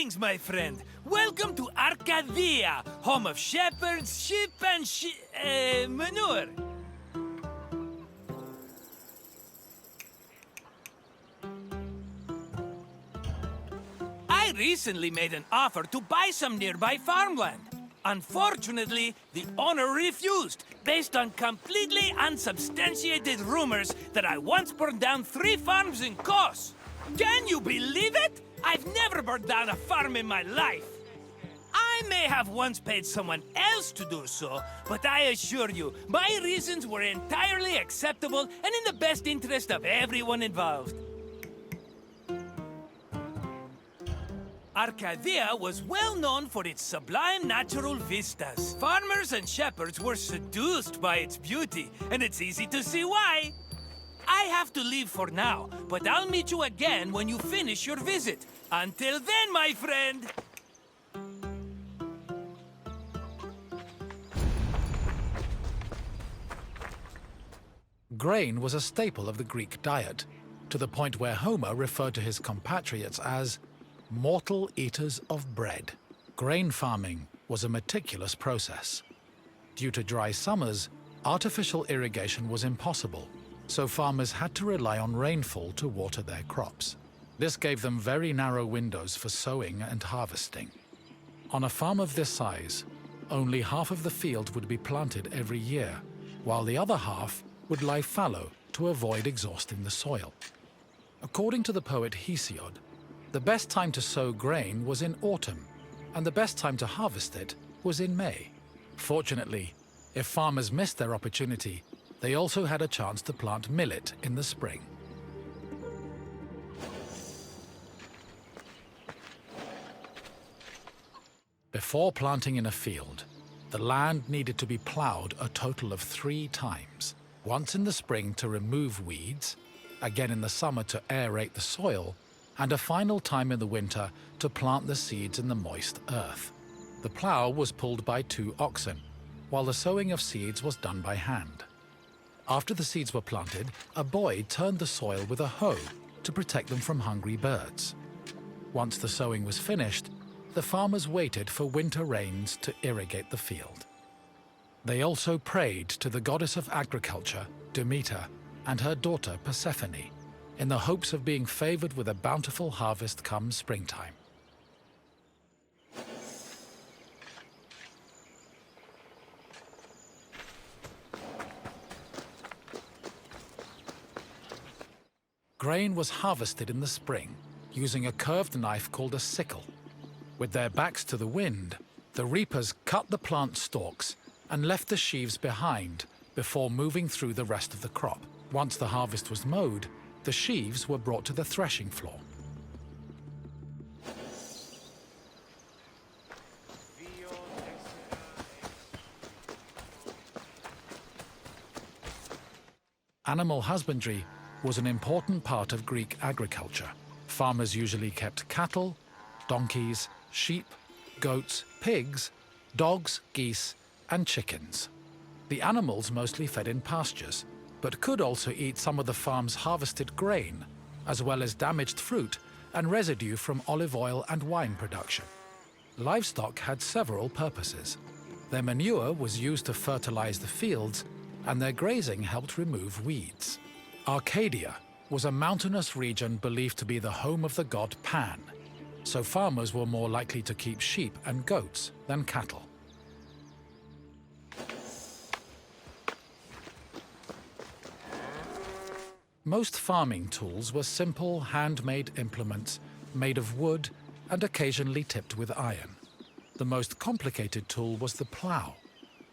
Greetings, my friend. Welcome to Arcadia, home of shepherds, sheep, and manure. I recently made an offer to buy some nearby farmland. Unfortunately, the owner refused, based on completely unsubstantiated rumors that I once burned down 3 farms in Kos. Can you believe it? I've never burned down a farm in my life. I may have once paid someone else to do so, but I assure you, my reasons were entirely acceptable and in the best interest of everyone involved. Arcadia was well known for its sublime natural vistas. Farmers and shepherds were seduced by its beauty, and it's easy to see why. I have to leave for now, but I'll meet you again when you finish your visit. Until then, my friend! Grain was a staple of the Greek diet, to the point where Homer referred to his compatriots as mortal eaters of bread. Grain farming was a meticulous process. Due to dry summers, artificial irrigation was impossible, so farmers had to rely on rainfall to water their crops. This gave them very narrow windows for sowing and harvesting. On a farm of this size, only half of the field would be planted every year, while the other half would lie fallow to avoid exhausting the soil. According to the poet Hesiod, the best time to sow grain was in autumn, and the best time to harvest it was in May. Fortunately, if farmers missed their opportunity, they also had a chance to plant millet in the spring. Before planting in a field, the land needed to be plowed a total of 3 times. Once in the spring to remove weeds, again in the summer to aerate the soil, and a final time in the winter to plant the seeds in the moist earth. The plow was pulled by 2 oxen, while the sowing of seeds was done by hand. After the seeds were planted, a boy turned the soil with a hoe to protect them from hungry birds. Once the sowing was finished, the farmers waited for winter rains to irrigate the field. They also prayed to the goddess of agriculture, Demeter, and her daughter Persephone, in the hopes of being favored with a bountiful harvest come springtime. Grain was harvested in the spring using a curved knife called a sickle. With their backs to the wind, the reapers cut the plant stalks and left the sheaves behind before moving through the rest of the crop. Once the harvest was mowed, the sheaves were brought to the threshing floor. Animal husbandry was an important part of Greek agriculture. Farmers usually kept cattle, donkeys, sheep, goats, pigs, dogs, geese, and chickens. The animals mostly fed in pastures, but could also eat some of the farm's harvested grain, as well as damaged fruit and residue from olive oil and wine production. Livestock had several purposes. Their manure was used to fertilize the fields, and their grazing helped remove weeds. Arcadia was a mountainous region believed to be the home of the god Pan, so farmers were more likely to keep sheep and goats than cattle. Most farming tools were simple, handmade implements made of wood and occasionally tipped with iron. The most complicated tool was the plough,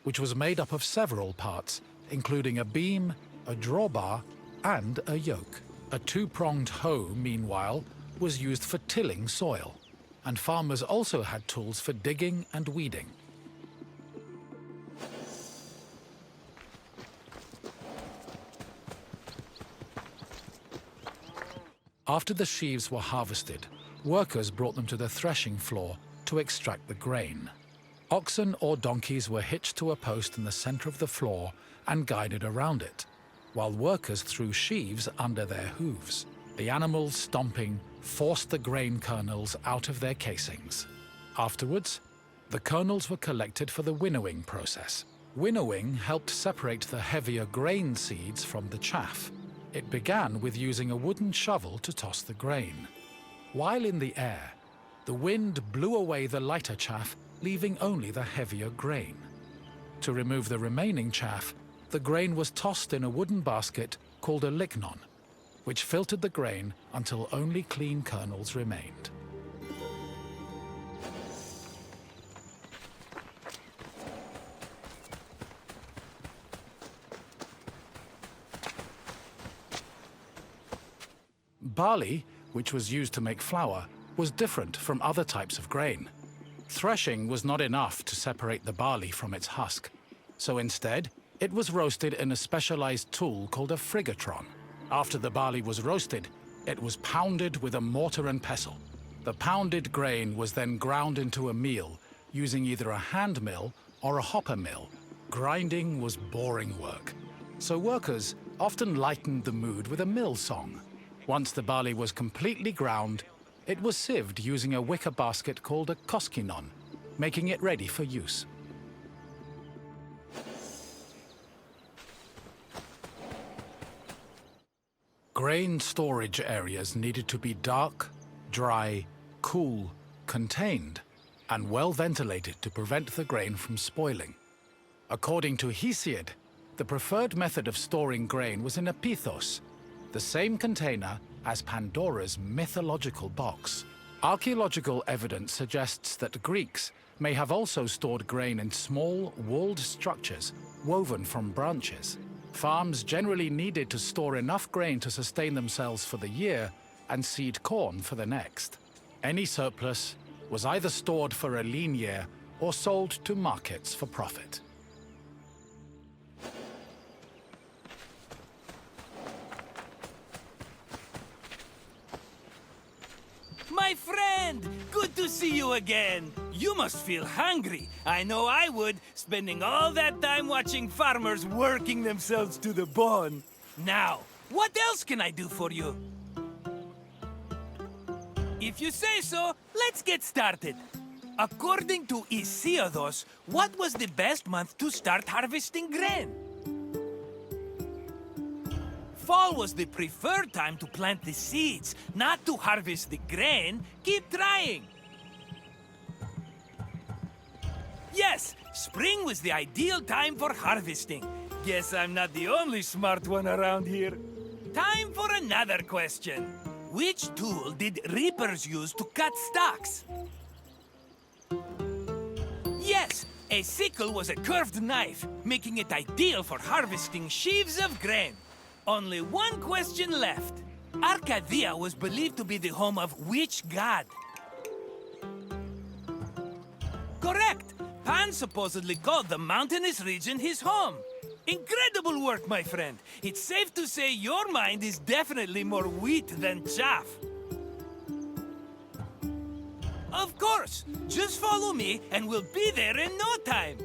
which was made up of several parts, including a beam, a drawbar, and a yoke. A 2-pronged hoe, meanwhile, was used for tilling soil, and farmers also had tools for digging and weeding. After the sheaves were harvested, workers brought them to the threshing floor to extract the grain. Oxen or donkeys were hitched to a post in the center of the floor and guided around it, while workers threw sheaves under their hooves. The animals stomping, forced the grain kernels out of their casings. Afterwards, the kernels were collected for the winnowing process. Winnowing helped separate the heavier grain seeds from the chaff. It began with using a wooden shovel to toss the grain. While in the air, the wind blew away the lighter chaff, leaving only the heavier grain. To remove the remaining chaff, the grain was tossed in a wooden basket called a lignon, which filtered the grain until only clean kernels remained. Barley, which was used to make flour, was different from other types of grain. Threshing was not enough to separate the barley from its husk, so instead, it was roasted in a specialized tool called a frigatron. After the barley was roasted, it was pounded with a mortar and pestle. The pounded grain was then ground into a meal using either a hand mill or a hopper mill. Grinding was boring work, so workers often lightened the mood with a mill song. Once the barley was completely ground, it was sieved using a wicker basket called a koskinon, making it ready for use. Grain storage areas needed to be dark, dry, cool, contained, and well ventilated to prevent the grain from spoiling. According to Hesiod, the preferred method of storing grain was in a pithos, the same container as Pandora's mythological box. Archaeological evidence suggests that Greeks may have also stored grain in small, walled structures woven from branches. Farms generally needed to store enough grain to sustain themselves for the year and seed corn for the next. Any surplus was either stored for a lean year or sold to markets for profit. My friend! Good to see you again! You must feel hungry. I know I would, spending all that time watching farmers working themselves to the bone. Now, what else can I do for you? If you say so, let's get started. According to Hesiodos, what was the best month to start harvesting grain? Fall was the preferred time to plant the seeds, not to harvest the grain. Keep trying. Yes, spring was the ideal time for harvesting. Guess I'm not the only smart one around here. Time for another question. Which tool did reapers use to cut stalks? Yes, a sickle was a curved knife, making it ideal for harvesting sheaves of grain. Only one question left. Arcadia was believed to be the home of which god? Correct! Pan supposedly called the mountainous region his home. Incredible work, my friend. It's safe to say your mind is definitely more wheat than chaff. Of course! Just follow me and we'll be there in no time.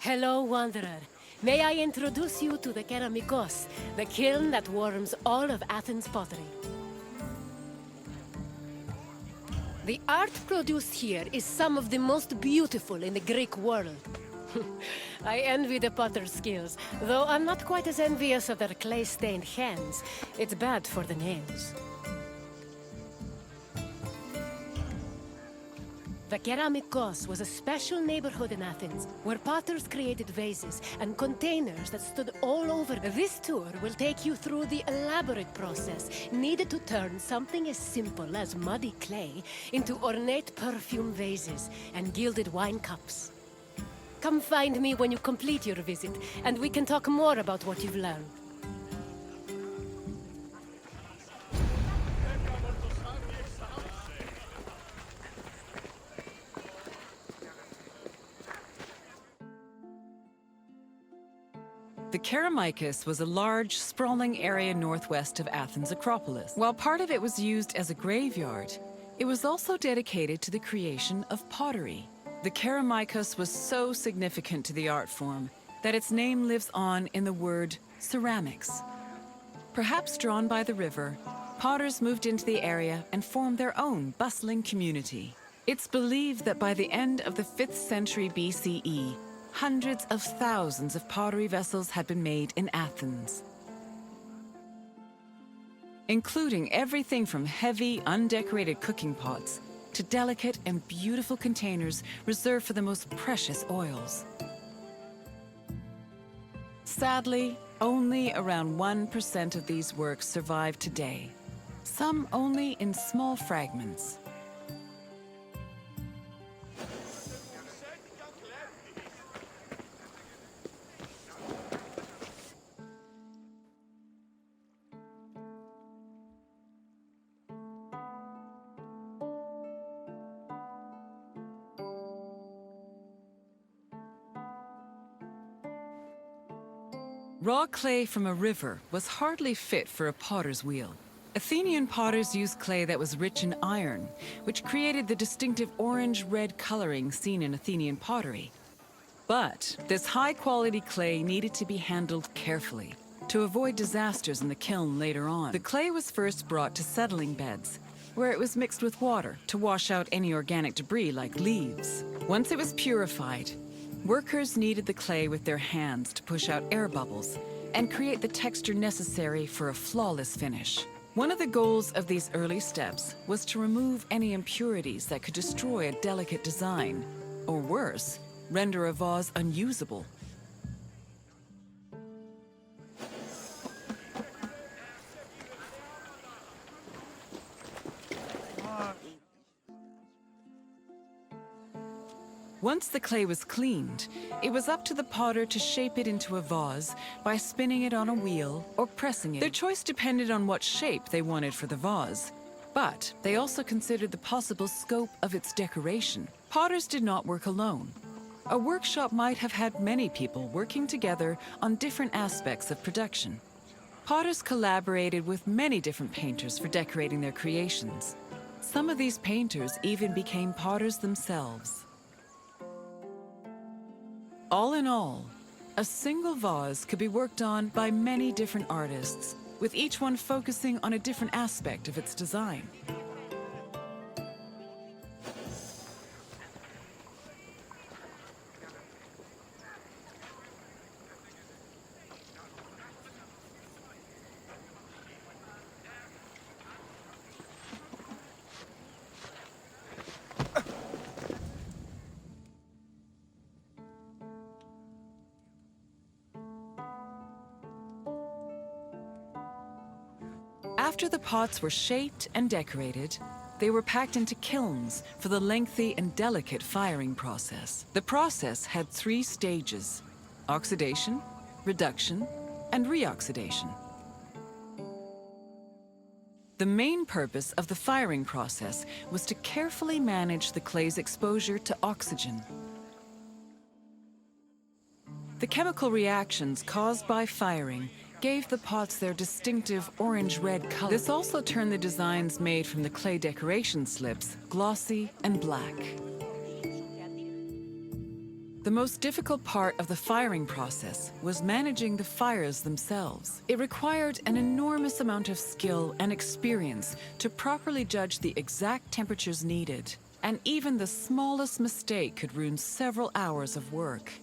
Hello, Wanderer. May I introduce you to the Keramikos, the kiln that warms all of Athens' pottery. The art produced here is some of the most beautiful in the Greek world. I envy the potter's skills, though I'm not quite as envious of their clay-stained hands. It's bad for the nails. The Keramikos was a special neighborhood in Athens, where potters created vases and containers that stood all over. This tour will take you through the elaborate process needed to turn something as simple as muddy clay into ornate perfume vases and gilded wine cups. Come find me when you complete your visit, and we can talk more about what you've learned. The Keramikos was a large, sprawling area northwest of Athens' Acropolis. While part of it was used as a graveyard, it was also dedicated to the creation of pottery. The Keramikos was so significant to the art form that its name lives on in the word ceramics. Perhaps drawn by the river, potters moved into the area and formed their own bustling community. It's believed that by the end of the 5th century BCE, hundreds of thousands of pottery vessels had been made in Athens, including everything from heavy, undecorated cooking pots to delicate and beautiful containers reserved for the most precious oils. Sadly, only around 1% of these works survive today, some only in small fragments. Raw clay from a river was hardly fit for a potter's wheel. Athenian potters used clay that was rich in iron, which created the distinctive orange-red coloring seen in Athenian pottery. But this high-quality clay needed to be handled carefully to avoid disasters in the kiln later on. The clay was first brought to settling beds, where it was mixed with water to wash out any organic debris like leaves. Once it was purified, workers kneaded the clay with their hands to push out air bubbles and create the texture necessary for a flawless finish. One of the goals of these early steps was to remove any impurities that could destroy a delicate design, or worse, render a vase unusable. Once the clay was cleaned, it was up to the potter to shape it into a vase by spinning it on a wheel or pressing it. Their choice depended on what shape they wanted for the vase, but they also considered the possible scope of its decoration. Potters did not work alone. A workshop might have had many people working together on different aspects of production. Potters collaborated with many different painters for decorating their creations. Some of these painters even became potters themselves. All in all, a single vase could be worked on by many different artists, with each one focusing on a different aspect of its design. After the pots were shaped and decorated, they were packed into kilns for the lengthy and delicate firing process. The process had 3 stages: oxidation, reduction, and reoxidation. The main purpose of the firing process was to carefully manage the clay's exposure to oxygen. The chemical reactions caused by firing gave the pots their distinctive orange-red color. This also turned the designs made from the clay decoration slips glossy and black. The most difficult part of the firing process was managing the fires themselves. It required an enormous amount of skill and experience to properly judge the exact temperatures needed, and even the smallest mistake could ruin several hours of work.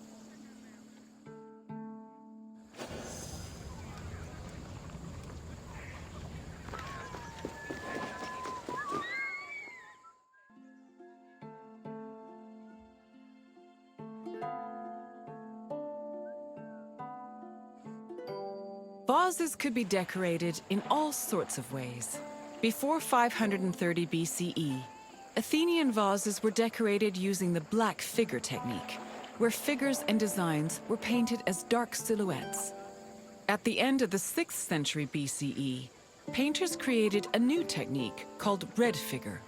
Vases could be decorated in all sorts of ways. Before 530 BCE, Athenian vases were decorated using the black figure technique, where figures and designs were painted as dark silhouettes. At the end of the 6th century BCE, painters created a new technique called red figure,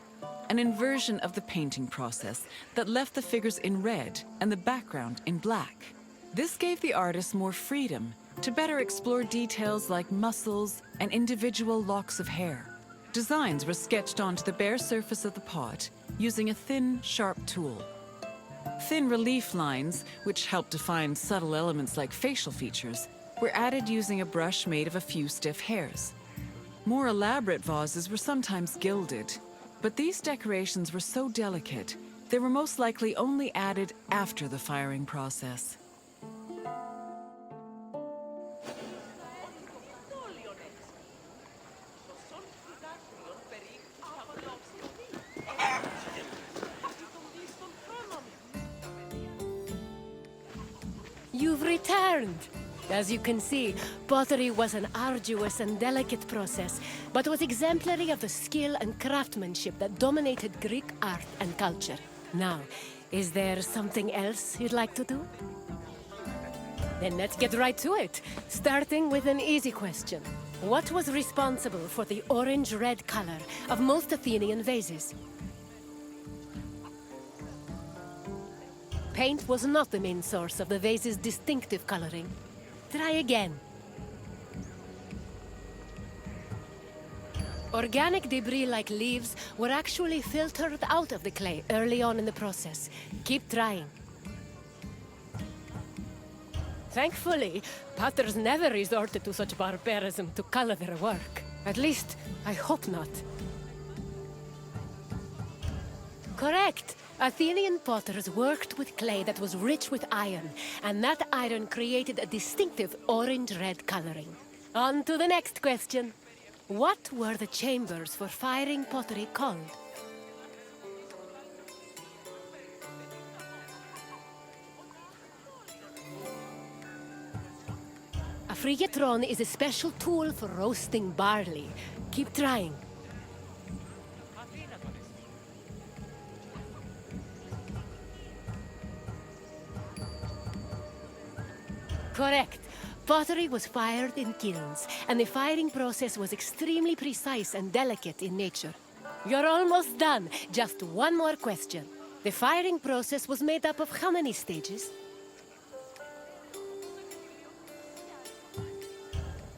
an inversion of the painting process that left the figures in red and the background in black. This gave the artist more freedom to better explore details like muscles and individual locks of hair. Designs were sketched onto the bare surface of the pot using a thin, sharp tool. Thin relief lines, which helped define subtle elements like facial features, were added using a brush made of a few stiff hairs. More elaborate vases were sometimes gilded, but these decorations were so delicate, they were most likely only added after the firing process. You've returned! As you can see, pottery was an arduous and delicate process, but was exemplary of the skill and craftsmanship that dominated Greek art and culture. Now, is there something else you'd like to do? Then let's get right to it, starting with an easy question. What was responsible for the orange-red color of most Athenian vases? Paint was not the main source of the vase's distinctive coloring. Try again. Organic debris like leaves were actually filtered out of the clay early on in the process. Keep trying. Thankfully, potters never resorted to such barbarism to color their work. At least, I hope not. Correct! Athenian potters worked with clay that was rich with iron, and that iron created a distinctive orange-red coloring. On to the next question. What were the chambers for firing pottery called? A frigetron is a special tool for roasting barley. Keep trying. Correct. Pottery was fired in kilns, and the firing process was extremely precise and delicate in nature. You're almost done. Just one more question. The firing process was made up of how many stages?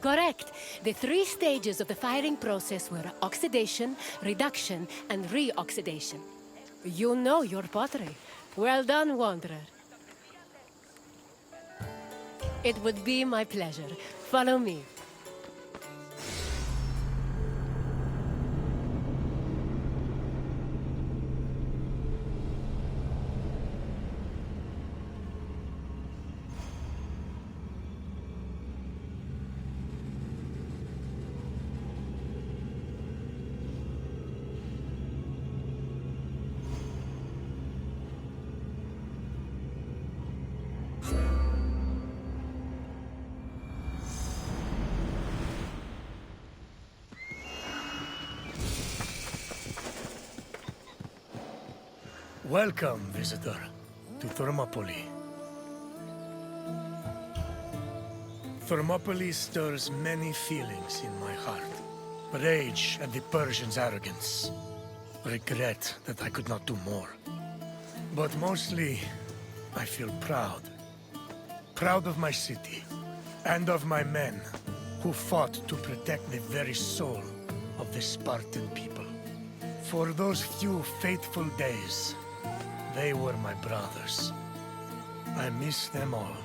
Correct. The 3 stages of the firing process were oxidation, reduction, and re-oxidation. You know your pottery. Well done, Wanderer. It would be my pleasure. Follow me. Welcome, visitor, to Thermopylae. Thermopylae stirs many feelings in my heart. Rage at the Persians' arrogance. Regret that I could not do more. But mostly, I feel proud. Proud of my city, and of my men, who fought to protect the very soul of the Spartan people. For those few fateful days, they were my brothers. I miss them all.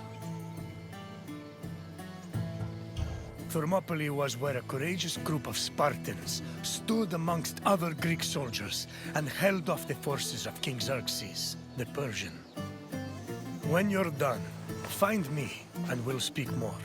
Thermopylae was where a courageous group of Spartans stood amongst other Greek soldiers and held off the forces of King Xerxes, the Persian. When you're done, find me and we'll speak more.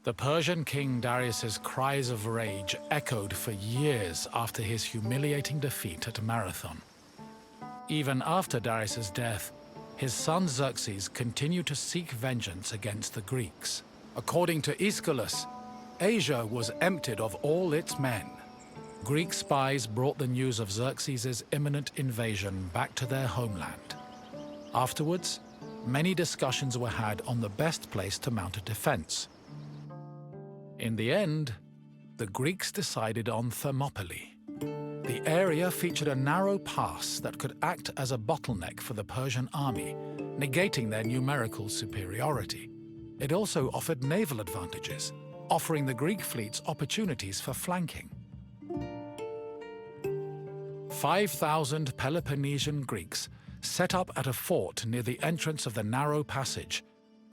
The Persian king Darius's cries of rage echoed for years after his humiliating defeat at Marathon. Even after Darius's death, his son Xerxes continued to seek vengeance against the Greeks. According to Aeschylus, Asia was emptied of all its men. Greek spies brought the news of Xerxes' imminent invasion back to their homeland. Afterwards, many discussions were had on the best place to mount a defense. In the end, the Greeks decided on Thermopylae. The area featured a narrow pass that could act as a bottleneck for the Persian army, negating their numerical superiority. It also offered naval advantages, offering the Greek fleets opportunities for flanking. 5,000 Peloponnesian Greeks set up at a fort near the entrance of the narrow passage,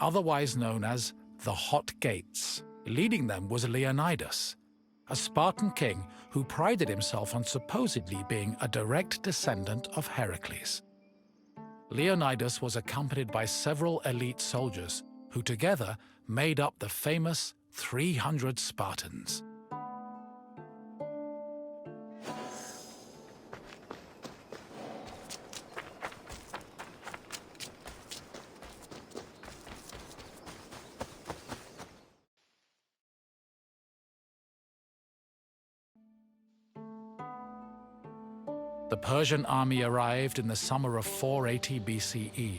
otherwise known as the Hot Gates. Leading them was Leonidas, a Spartan king who prided himself on supposedly being a direct descendant of Heracles. Leonidas was accompanied by several elite soldiers who together made up the famous 300 Spartans. The Persian army arrived in the summer of 480 BCE,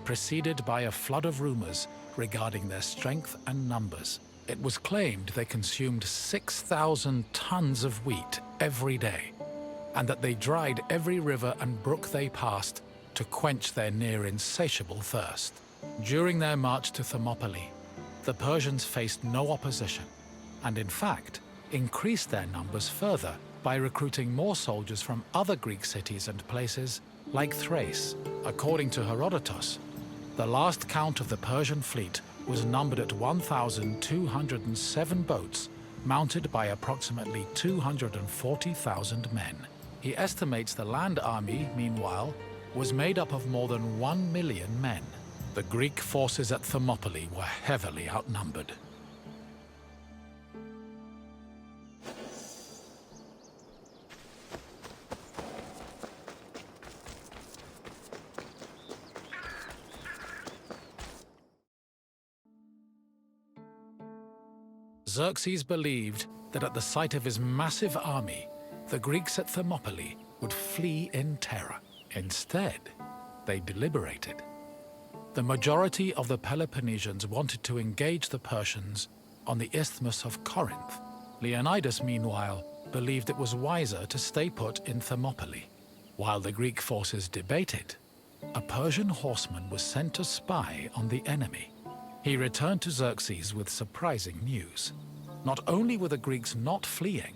preceded by a flood of rumors regarding their strength and numbers. It was claimed they consumed 6,000 tons of wheat every day, and that they dried every river and brook they passed to quench their near-insatiable thirst. During their march to Thermopylae, the Persians faced no opposition, and in fact, increased their numbers further by recruiting more soldiers from other Greek cities and places like Thrace. According to Herodotus, the last count of the Persian fleet was numbered at 1,207 boats, mounted by approximately 240,000 men. He estimates the land army, meanwhile, was made up of more than 1 million men. The Greek forces at Thermopylae were heavily outnumbered. Xerxes believed that at the sight of his massive army, the Greeks at Thermopylae would flee in terror. Instead, they deliberated. The majority of the Peloponnesians wanted to engage the Persians on the Isthmus of Corinth. Leonidas, meanwhile, believed it was wiser to stay put in Thermopylae. While the Greek forces debated, a Persian horseman was sent to spy on the enemy. He returned to Xerxes with surprising news. Not only were the Greeks not fleeing,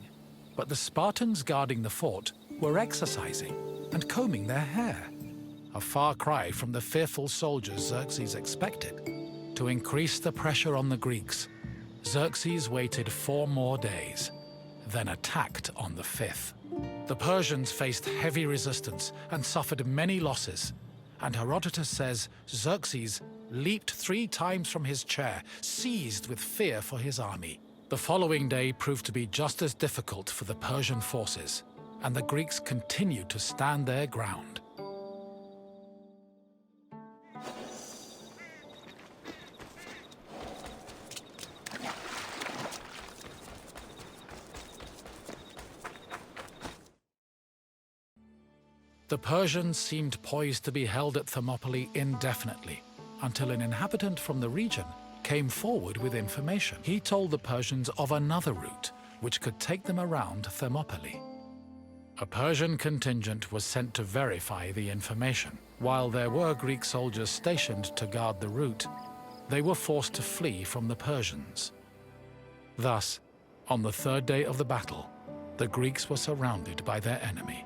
but the Spartans guarding the fort were exercising and combing their hair. A far cry from the fearful soldiers Xerxes expected. To increase the pressure on the Greeks, Xerxes waited 4 more days, then attacked on the 5th. The Persians faced heavy resistance and suffered many losses, and Herodotus says Xerxes leaped 3 times from his chair, seized with fear for his army. The following day proved to be just as difficult for the Persian forces, and the Greeks continued to stand their ground. The Persians seemed poised to be held at Thermopylae indefinitely, until an inhabitant from the region came forward with information. He told the Persians of another route which could take them around Thermopylae. A Persian contingent was sent to verify the information. While there were Greek soldiers stationed to guard the route, they were forced to flee from the Persians. Thus, on the third day of the battle, the Greeks were surrounded by their enemy.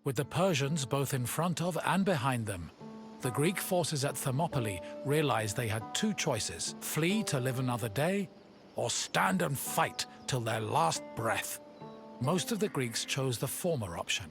With the Persians both in front of and behind them, the Greek forces at Thermopylae realized they had two choices: flee to live another day, or stand and fight till their last breath. Most of the Greeks chose the former option,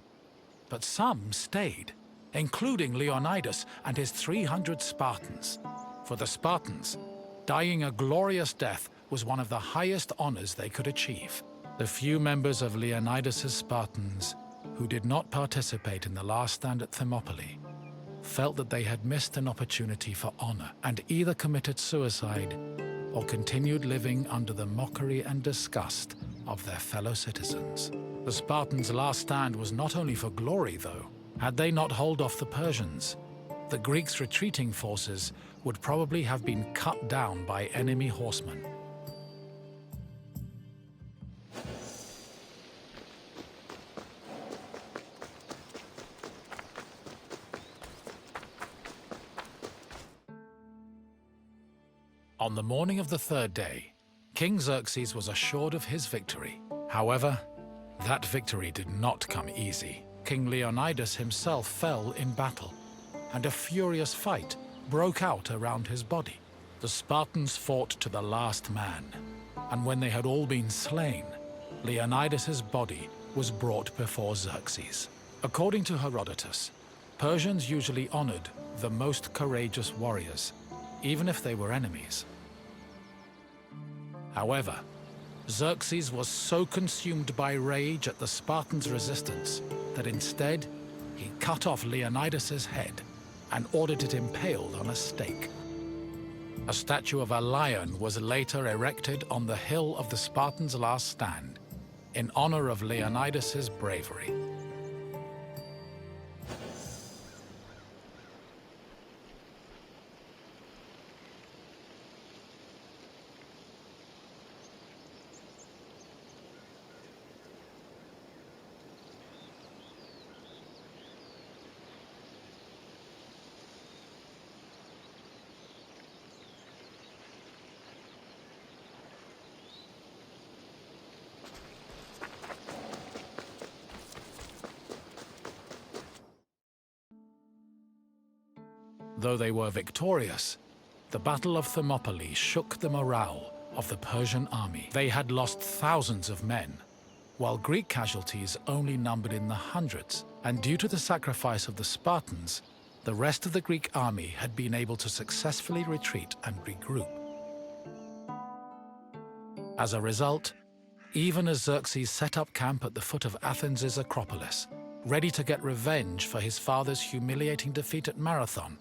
but some stayed, including Leonidas and his 300 Spartans. For the Spartans, dying a glorious death was one of the highest honors they could achieve. The few members of Leonidas's Spartans who did not participate in the last stand at Thermopylae felt that they had missed an opportunity for honor and either committed suicide or continued living under the mockery and disgust of their fellow citizens. The Spartans' last stand was not only for glory, though. Had they not held off the Persians, the Greeks' retreating forces would probably have been cut down by enemy horsemen. On the morning of the third day, King Xerxes was assured of his victory. However, that victory did not come easy. King Leonidas himself fell in battle, and a furious fight broke out around his body. The Spartans fought to the last man, and when they had all been slain, Leonidas's body was brought before Xerxes. According to Herodotus, Persians usually honored the most courageous warriors, even if they were enemies. However, Xerxes was so consumed by rage at the Spartans' resistance that instead he cut off Leonidas's head and ordered it impaled on a stake. A statue of a lion was later erected on the hill of the Spartans' last stand in honor of Leonidas's bravery. Though they were victorious, the Battle of Thermopylae shook the morale of the Persian army. They had lost thousands of men, while Greek casualties only numbered in the hundreds. And due to the sacrifice of the Spartans, the rest of the Greek army had been able to successfully retreat and regroup. As a result, even as Xerxes set up camp at the foot of Athens' Acropolis, ready to get revenge for his father's humiliating defeat at Marathon,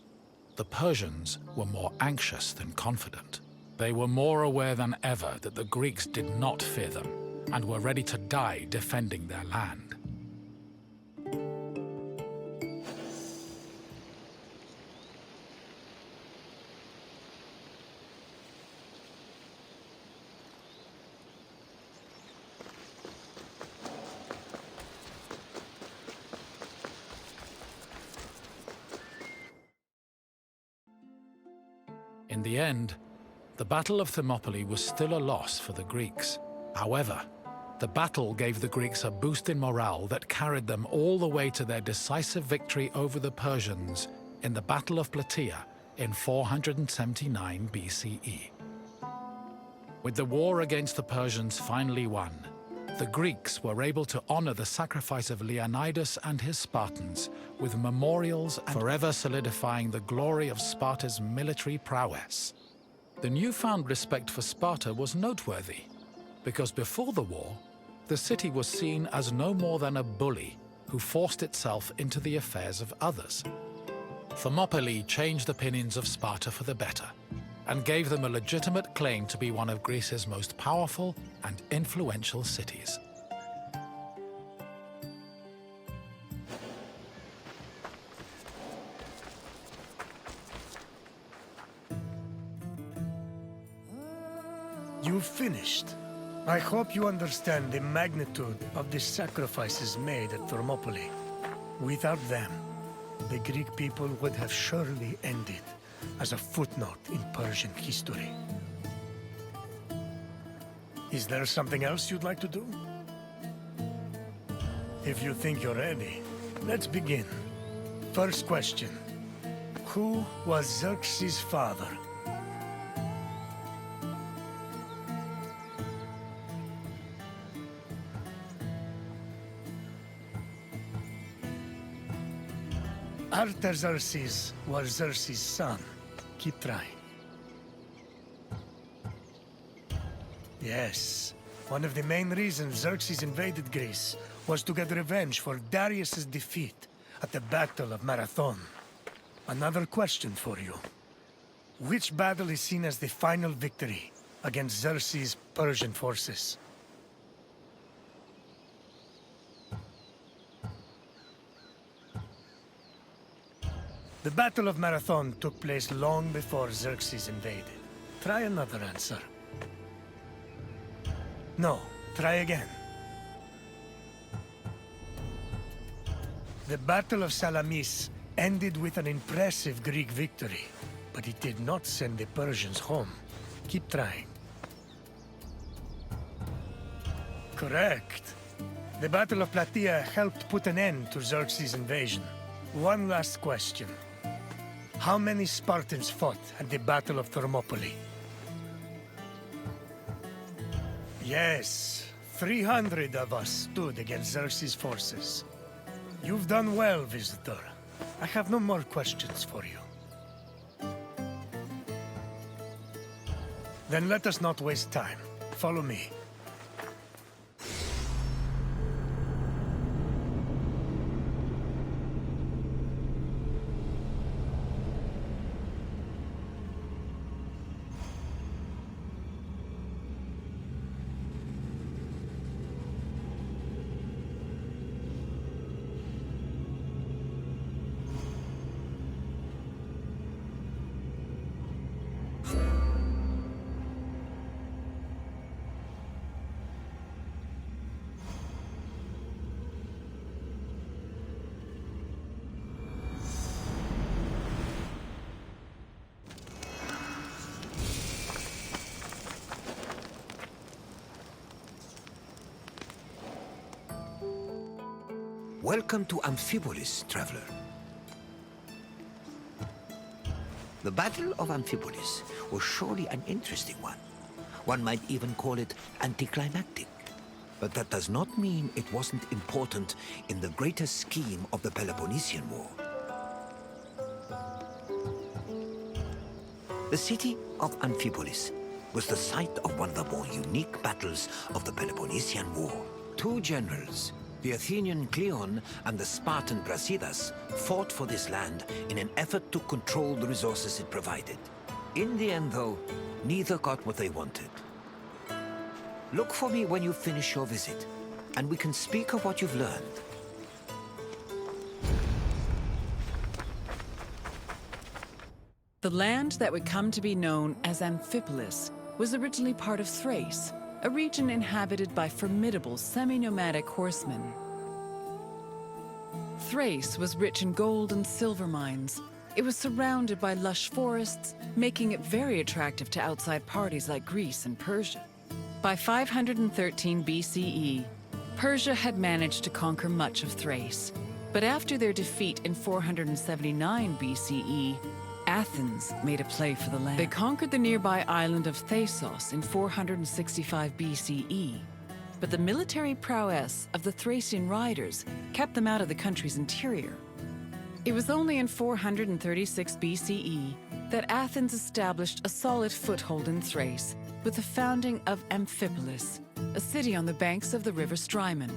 the Persians were more anxious than confident. They were more aware than ever that the Greeks did not fear them and were ready to die defending their land. In the end, the Battle of Thermopylae was still a loss for the Greeks. However, the battle gave the Greeks a boost in morale that carried them all the way to their decisive victory over the Persians in the Battle of Plataea in 479 BCE. With the war against the Persians finally won, the Greeks were able to honor the sacrifice of Leonidas and his Spartans with memorials and forever solidifying the glory of Sparta's military prowess. The newfound respect for Sparta was noteworthy, because before the war, the city was seen as no more than a bully who forced itself into the affairs of others. Thermopylae changed opinions of Sparta for the better, and gave them a legitimate claim to be one of Greece's most powerful and influential cities. finished. I hope you understand the magnitude of the sacrifices made at Thermopylae. Without them, the Greek people would have surely ended as a footnote in Persian history. Is there something else you'd like to do? If you think you're ready, let's begin. First question. Who was Xerxes' father? Artaxerxes was Xerxes' son. Keep trying. Yes. One of the main reasons Xerxes invaded Greece was to get revenge for Darius' defeat at the Battle of Marathon. Another question for you. Which battle is seen as the final victory against Xerxes' Persian forces? The Battle of Marathon took place long before Xerxes invaded. Try another answer. No, try again. The Battle of Salamis ended with an impressive Greek victory, but it did not send the Persians home. Keep trying. Correct. The Battle of Plataea helped put an end to Xerxes' invasion. One last question. How many Spartans fought at the Battle of Thermopylae? Yes, 300 of us stood against Xerxes' forces. You've done well, visitor. I have no more questions for you. Then let us not waste time. Follow me. Welcome to Amphipolis, traveler. The Battle of Amphipolis was surely an interesting one. One might even call it anticlimactic. But that does not mean it wasn't important in the greater scheme of the Peloponnesian War. The city of Amphipolis was the site of one of the more unique battles of the Peloponnesian War. Two generals, the Athenian Cleon and the Spartan Brasidas, fought for this land in an effort to control the resources it provided. In the end, though, neither got what they wanted. Look for me when you finish your visit, and we can speak of what you've learned. The land that would come to be known as Amphipolis was originally part of Thrace, a region inhabited by formidable semi-nomadic horsemen. Thrace was rich in gold and silver mines. It was surrounded by lush forests, making it very attractive to outside parties like Greece and Persia. By 513 BCE, Persia had managed to conquer much of Thrace. But after their defeat in 479 BCE, Athens made a play for the land. They conquered the nearby island of Thasos in 465 BCE, but the military prowess of the Thracian riders kept them out of the country's interior. It was only in 436 BCE that Athens established a solid foothold in Thrace with the founding of Amphipolis, a city on the banks of the river Strymon.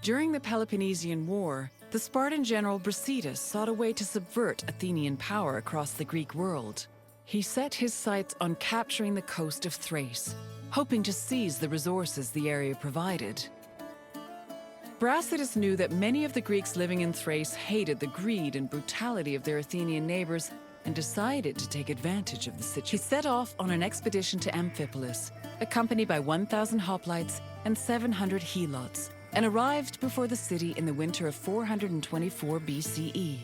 During the Peloponnesian War, the Spartan general Brasidas sought a way to subvert Athenian power across the Greek world. He set his sights on capturing the coast of Thrace, hoping to seize the resources the area provided. Brasidas knew that many of the Greeks living in Thrace hated the greed and brutality of their Athenian neighbors and decided to take advantage of the situation. He set off on an expedition to Amphipolis, accompanied by 1,000 hoplites and 700 helots, and arrived before the city in the winter of 424 BCE.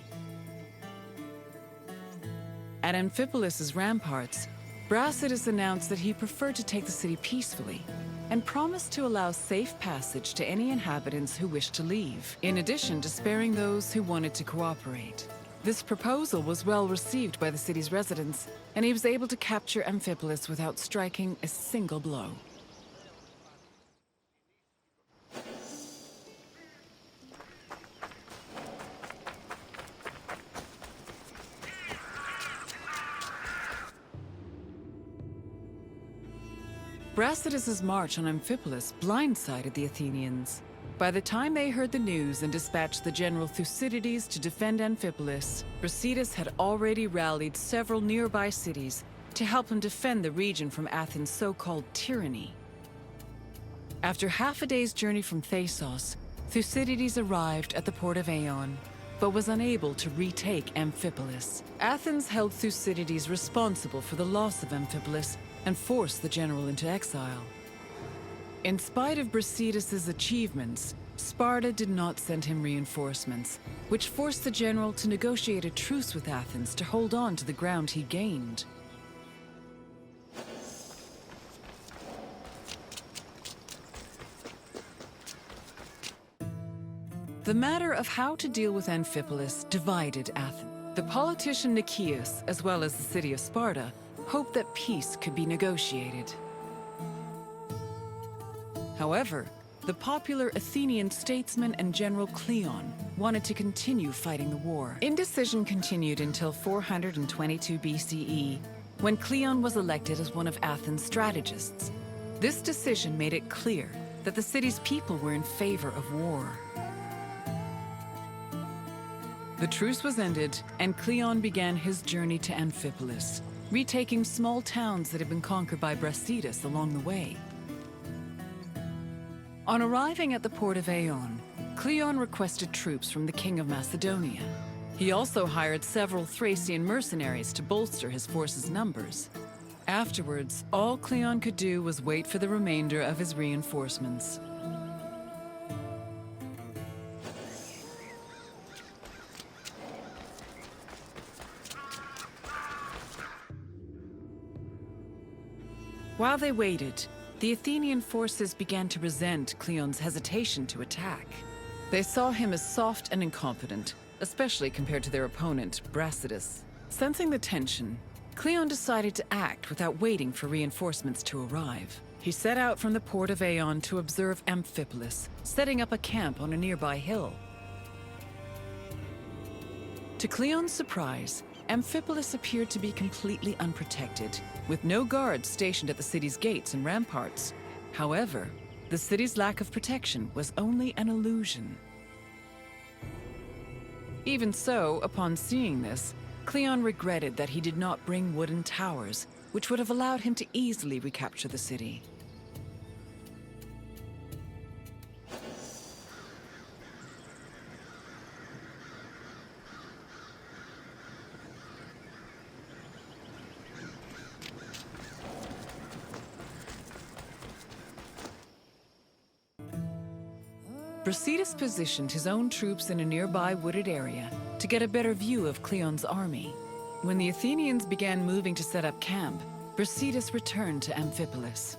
At Amphipolis' ramparts, Brasidas announced that he preferred to take the city peacefully and promised to allow safe passage to any inhabitants who wished to leave, in addition to sparing those who wanted to cooperate. This proposal was well received by the city's residents, and he was able to capture Amphipolis without striking a single blow. Brasidas' march on Amphipolis blindsided the Athenians. By the time they heard the news and dispatched the general Thucydides to defend Amphipolis, Brasidas had already rallied several nearby cities to help him defend the region from Athens' so-called tyranny. After half a day's journey from Thasos, Thucydides arrived at the port of Eion, but was unable to retake Amphipolis. Athens held Thucydides responsible for the loss of Amphipolis and forced the general into exile. In spite of Brasidas' achievements, Sparta did not send him reinforcements, which forced the general to negotiate a truce with Athens to hold on to the ground he gained. The matter of how to deal with Amphipolis divided Athens. The politician Nicias, as well as the city of Sparta, hoped that peace could be negotiated. However, the popular Athenian statesman and general Cleon wanted to continue fighting the war. Indecision continued until 422 BCE, when Cleon was elected as one of Athens' strategists. This decision made it clear that the city's people were in favor of war. The truce was ended, and Cleon began his journey to Amphipolis, retaking small towns that had been conquered by Brasidas along the way. On arriving at the port of Eion, Cleon requested troops from the king of Macedonia. He also hired several Thracian mercenaries to bolster his force's numbers. Afterwards, all Cleon could do was wait for the remainder of his reinforcements. While they waited, the Athenian forces began to resent Cleon's hesitation to attack. They saw him as soft and incompetent, especially compared to their opponent, Brasidas. Sensing the tension, Cleon decided to act without waiting for reinforcements to arrive. He set out from the port of Eion to observe Amphipolis, setting up a camp on a nearby hill. To Cleon's surprise, Amphipolis appeared to be completely unprotected, with no guards stationed at the city's gates and ramparts. However, the city's lack of protection was only an illusion. Even so, upon seeing this, Cleon regretted that he did not bring wooden towers, which would have allowed him to easily recapture the city. Brasidas positioned his own troops in a nearby wooded area to get a better view of Cleon's army. When the Athenians began moving to set up camp, Brasidas returned to Amphipolis.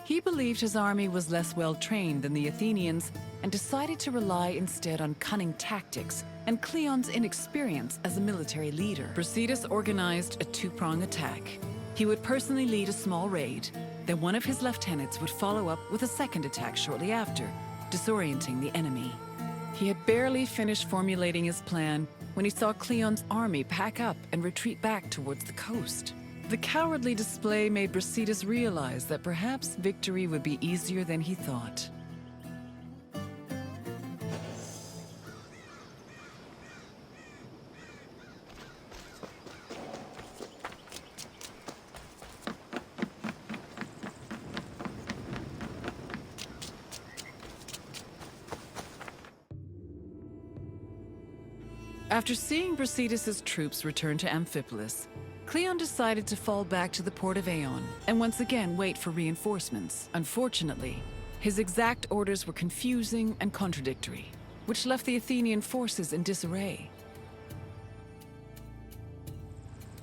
He believed his army was less well-trained than the Athenians and decided to rely instead on cunning tactics and Cleon's inexperience as a military leader. Brasidas organized a two-prong attack. He would personally lead a small raid, then one of his lieutenants would follow up with a second attack shortly after, disorienting the enemy. He had barely finished formulating his plan when he saw Cleon's army pack up and retreat back towards the coast. The cowardly display made Brasidas realize that perhaps victory would be easier than he thought. After seeing Brasidas' troops return to Amphipolis, Cleon decided to fall back to the port of Aeon and once again wait for reinforcements. Unfortunately, his exact orders were confusing and contradictory, which left the Athenian forces in disarray.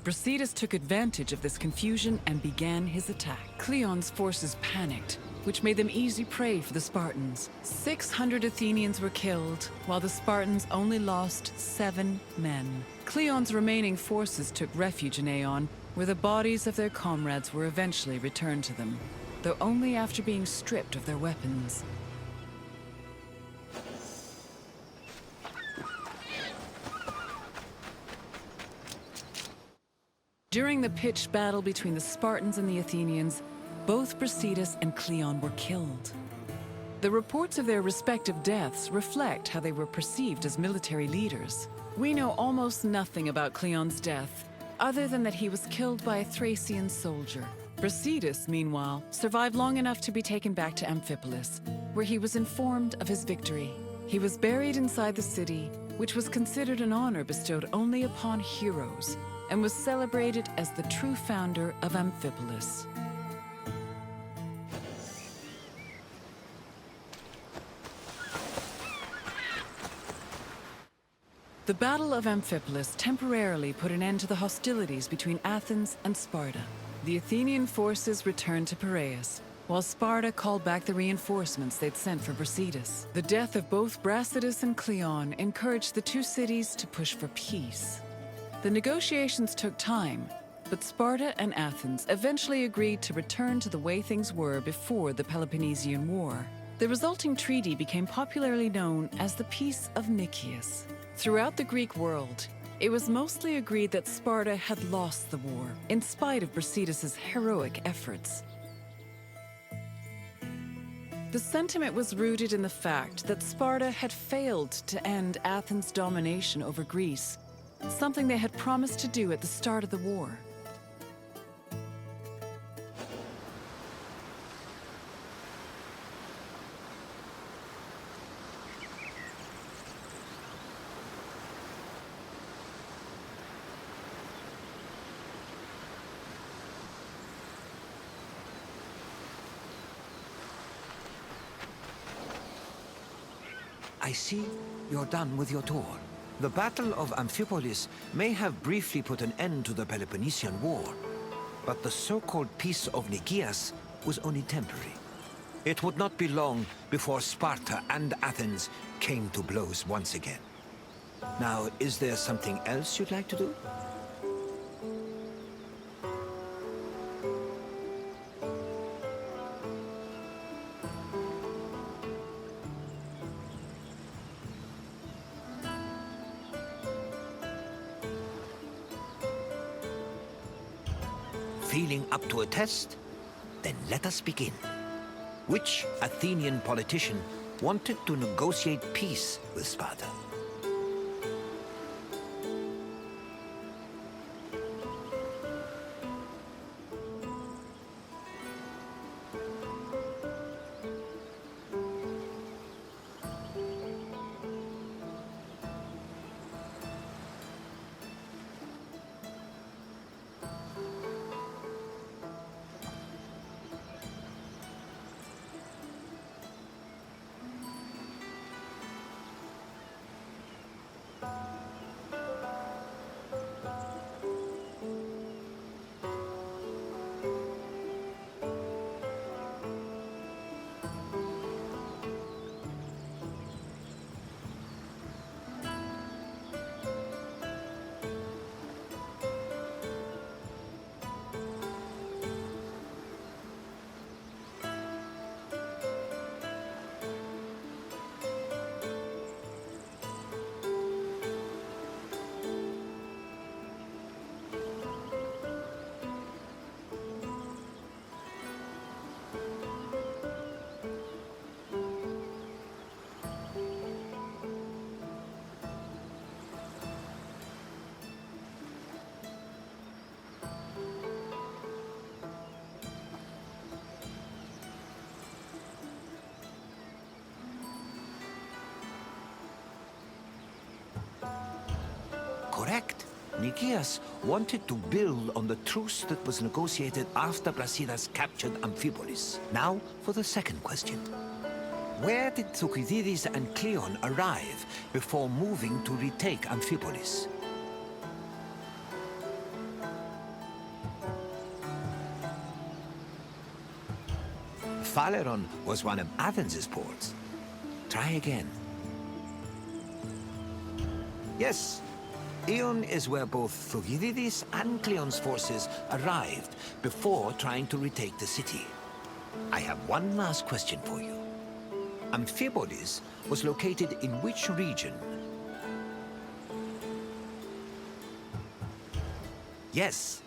Brasidas took advantage of this confusion and began his attack. Cleon's forces panicked, which made them easy prey for the Spartans. 600 Athenians were killed, while the Spartans only lost 7 men. Cleon's remaining forces took refuge in Aeon, where the bodies of their comrades were eventually returned to them, though only after being stripped of their weapons. During the pitched battle between the Spartans and the Athenians, both Brasidas and Cleon were killed. The reports of their respective deaths reflect how they were perceived as military leaders. We know almost nothing about Cleon's death, other than that he was killed by a Thracian soldier. Brasidas, meanwhile, survived long enough to be taken back to Amphipolis, where he was informed of his victory. He was buried inside the city, which was considered an honor bestowed only upon heroes, and was celebrated as the true founder of Amphipolis. The Battle of Amphipolis temporarily put an end to the hostilities between Athens and Sparta. The Athenian forces returned to Piraeus, while Sparta called back the reinforcements they'd sent for Brasidas. The death of both Brasidas and Cleon encouraged the two cities to push for peace. The negotiations took time, but Sparta and Athens eventually agreed to return to the way things were before the Peloponnesian War. The resulting treaty became popularly known as the Peace of Nicias. Throughout the Greek world, it was mostly agreed that Sparta had lost the war, in spite of Brasidas' heroic efforts. The sentiment was rooted in the fact that Sparta had failed to end Athens' domination over Greece, something they had promised to do at the start of the war. I see you're done with your tour. The Battle of Amphipolis may have briefly put an end to the Peloponnesian War, but the so-called Peace of Nicias was only temporary. It would not be long before Sparta and Athens came to blows once again. Now, is there something else you'd like to do? Feeling up to a test? Then let us begin. Which Athenian politician wanted to negotiate peace with Sparta? Nicias wanted to build on the truce that was negotiated after Brasidas captured Amphipolis. Now for the second question. Where did Thucydides and Cleon arrive before moving to retake Amphipolis? Phaleron was one of Athens' ports. Try again. Yes, Ion is where both Thucydides and Cleon's forces arrived before trying to retake the city. I have one last question for you. Amphipolis was located in which region? Yes,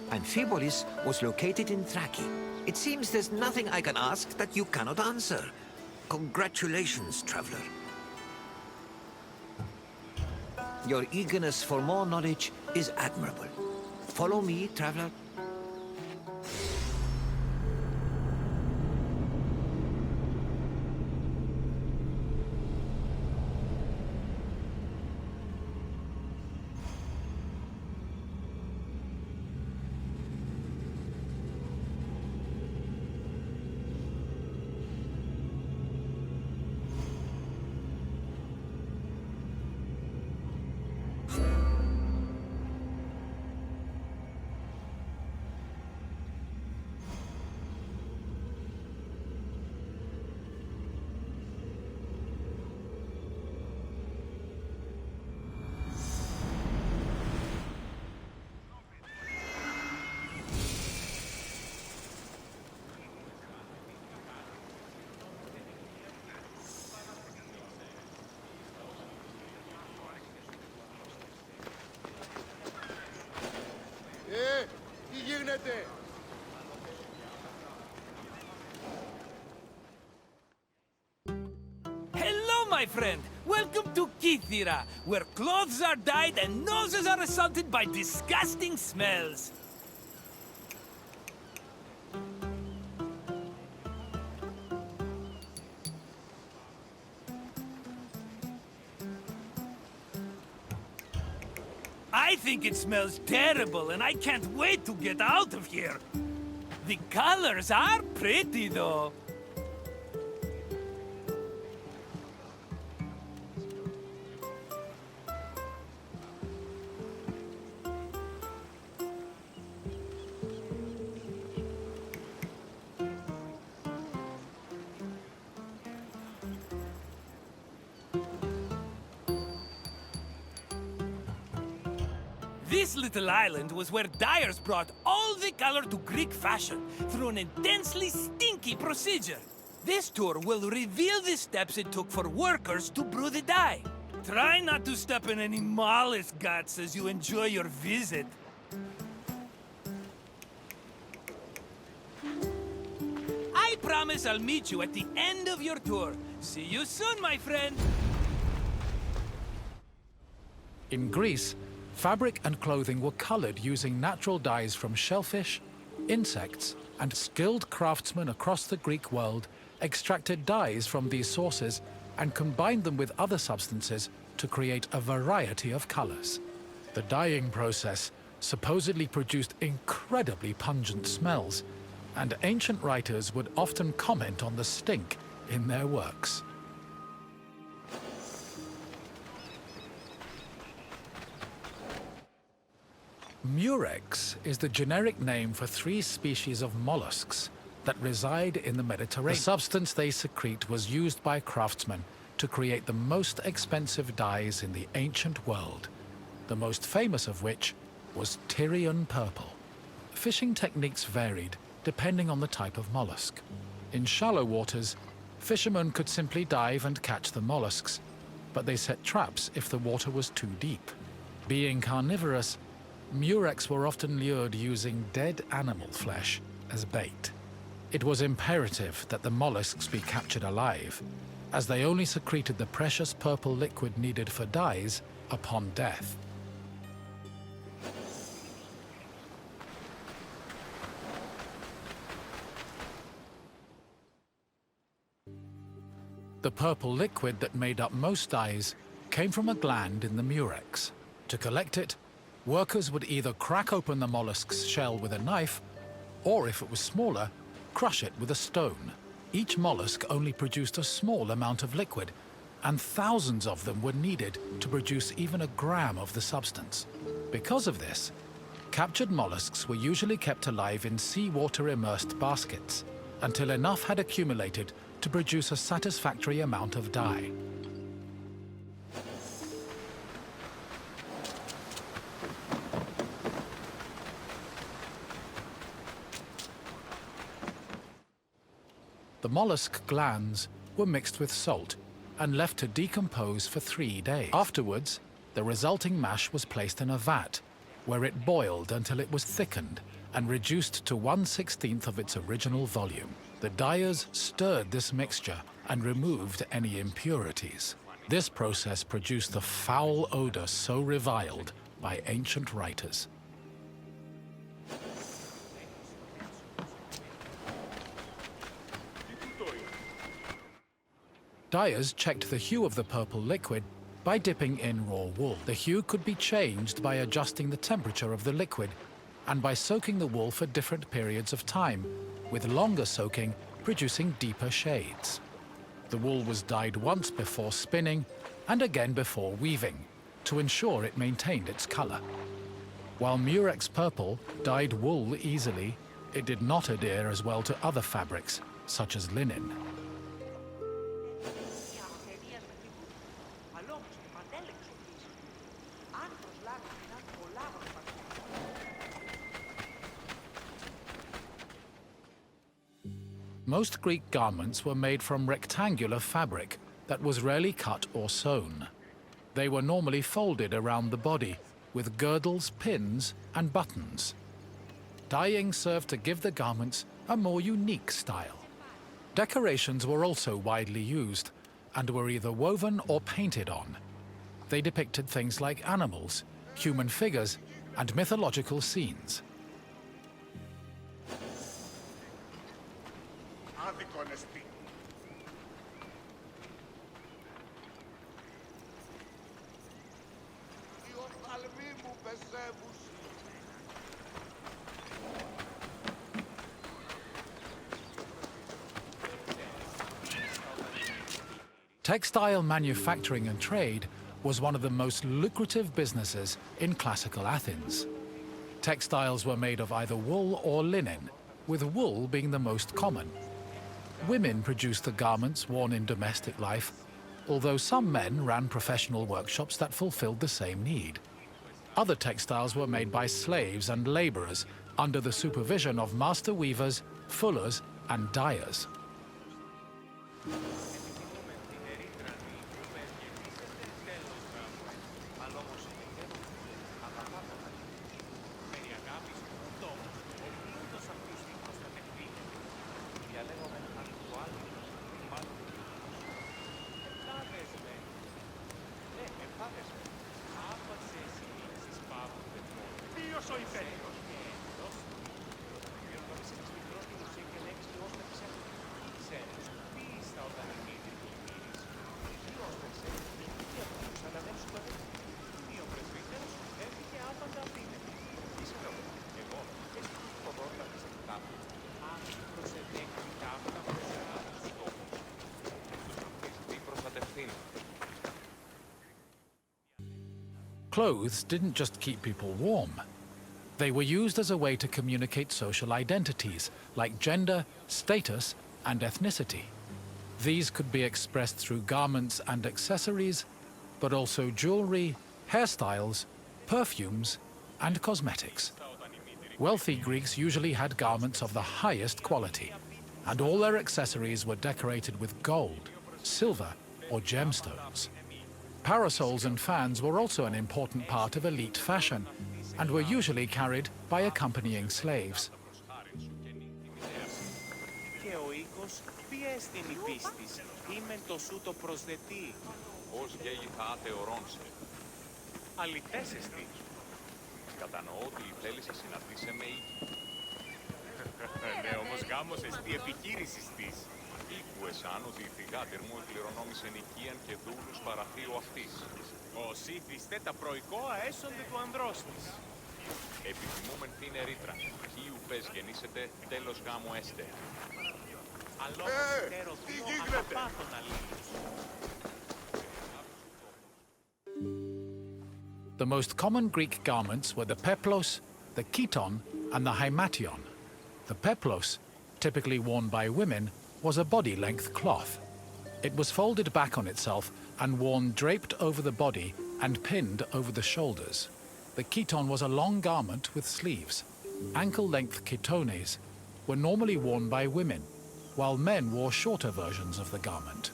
Amphipolis was located in Thrace. It seems there's nothing I can ask that you cannot answer. Congratulations, traveler. Your eagerness for more knowledge is admirable. Follow me, traveler. Τι γίνεται? Hello, my friend. Welcome to Kythera, where clothes are dyed and noses are assaulted by disgusting smells. I think it smells terrible, and I can't wait to get out of here. The colors are pretty, though. This little island was where dyers brought all the color to Greek fashion through an intensely stinky procedure. This tour will reveal the steps it took for workers to brew the dye. Try not to step in any mollusk guts as you enjoy your visit. I promise I'll meet you at the end of your tour. See you soon, my friend. In Greece, fabric and clothing were colored using natural dyes from shellfish, insects, and skilled craftsmen across the Greek world extracted dyes from these sources and combined them with other substances to create a variety of colors. The dyeing process supposedly produced incredibly pungent smells, and ancient writers would often comment on the stink in their works. Murex is the generic name for 3 species of mollusks that reside in the Mediterranean. The substance they secrete was used by craftsmen to create the most expensive dyes in the ancient world, the most famous of which was Tyrian purple. Fishing techniques varied depending on the type of mollusk. In shallow waters, fishermen could simply dive and catch the mollusks, but they set traps if the water was too deep. Being carnivorous, murex were often lured using dead animal flesh as bait. It was imperative that the mollusks be captured alive, as they only secreted the precious purple liquid needed for dyes upon death. The purple liquid that made up most dyes came from a gland in the murex. To collect it, Workers would either crack open the mollusk's shell with a knife, or if it was smaller, crush it with a stone. Each mollusk only produced a small amount of liquid, and thousands of them were needed to produce even a gram of the substance. Because of this, captured mollusks were usually kept alive in seawater immersed baskets until enough had accumulated to produce a satisfactory amount of dye. The mollusk glands were mixed with salt and left to decompose for 3 days. Afterwards, the resulting mash was placed in a vat, where it boiled until it was thickened and reduced to 1/16 of its original volume. The dyers stirred this mixture and removed any impurities. This process produced the foul odor so reviled by ancient writers. Dyers checked the hue of the purple liquid by dipping in raw wool. The hue could be changed by adjusting the temperature of the liquid and by soaking the wool for different periods of time, with longer soaking producing deeper shades. The wool was dyed once before spinning and again before weaving to ensure it maintained its color. While Murex purple dyed wool easily, it did not adhere as well to other fabrics, such as linen. Most Greek garments were made from rectangular fabric that was rarely cut or sewn. They were normally folded around the body, with girdles, pins, and buttons. Dyeing served to give the garments a more unique style. Decorations were also widely used, and were either woven or painted on. They depicted things like animals, human figures, and mythological scenes. Textile manufacturing and trade was one of the most lucrative businesses in classical Athens. Textiles were made of either wool or linen, with wool being the most common. Women produced the garments worn in domestic life, although some men ran professional workshops that fulfilled the same need. Other textiles were made by slaves and laborers under the supervision of master weavers, fullers, and dyers. Clothes didn't just keep people warm. They were used as a way to communicate social identities, like gender, status, and ethnicity. These could be expressed through garments and accessories, but also jewelry, hairstyles, perfumes, and cosmetics. Wealthy Greeks usually had garments of the highest quality, and all their accessories were decorated with gold, silver, or gemstones. Parasols and fans were also an important part of elite fashion, and were usually carried by accompanying slaves. Κατανοώ ότι θέλεις να συναντήσει με ναι, όμως γάμος εστί επιχείρησης της. Ήκουεσαν ότι η θυγάτερ μου εκληρονόμησε νοικίαν και δούλους παραθείου αυτής. Ως ήθιστε τα προϊκόα έσονται του ανδρός της. Επιθυμούμεν θύνε ρήτρα. Χίου πες γεννήσετε, τέλος γάμου έστε. Αλλά τέρο θείο αγαπάτων αλλήλους. The most common Greek garments were the peplos, the chiton, and the hymation. The peplos, typically worn by women, was a body-length cloth. It was folded back on itself and worn draped over the body and pinned over the shoulders. The chiton was a long garment with sleeves. Ankle-length chitones were normally worn by women, while men wore shorter versions of the garment.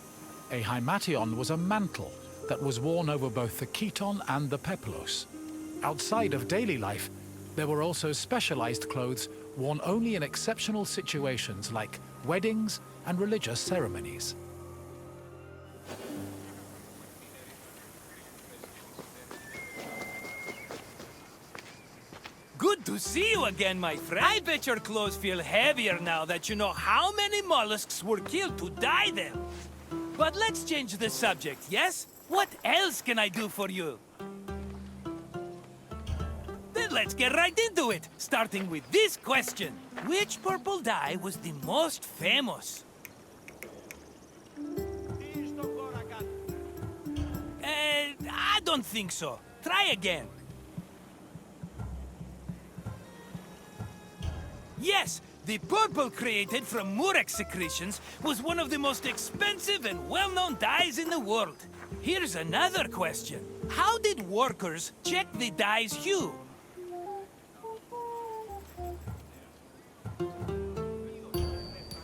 A hymation was a mantle that was worn over both the chiton and the peplos. Outside of daily life, there were also specialized clothes worn only in exceptional situations like weddings and religious ceremonies. Good to see you again, my friend. I bet your clothes feel heavier now that you know how many mollusks were killed to dye them. But let's change the subject, yes? What else can I do for you? Then let's get right into it, starting with this question. Which purple dye was the most famous? I don't think so. Try again. Yes, the purple created from murex secretions was one of the most expensive and well-known dyes in the world. Here's another question. How did workers check the dye's hue?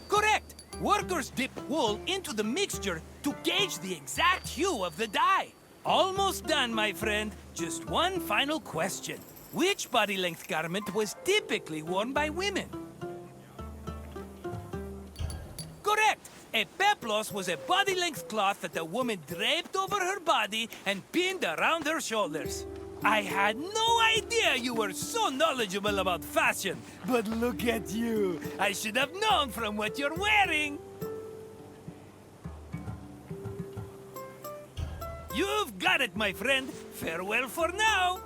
Correct! Workers dip wool into the mixture to gauge the exact hue of the dye. Almost done, my friend. Just one final question. Which body-length garment was typically worn by women? Correct! A peplos was a body-length cloth that a woman draped over her body and pinned around her shoulders. I had no idea you were so knowledgeable about fashion, but look at you. I should have known from what you're wearing. You've got it, my friend. Farewell for now.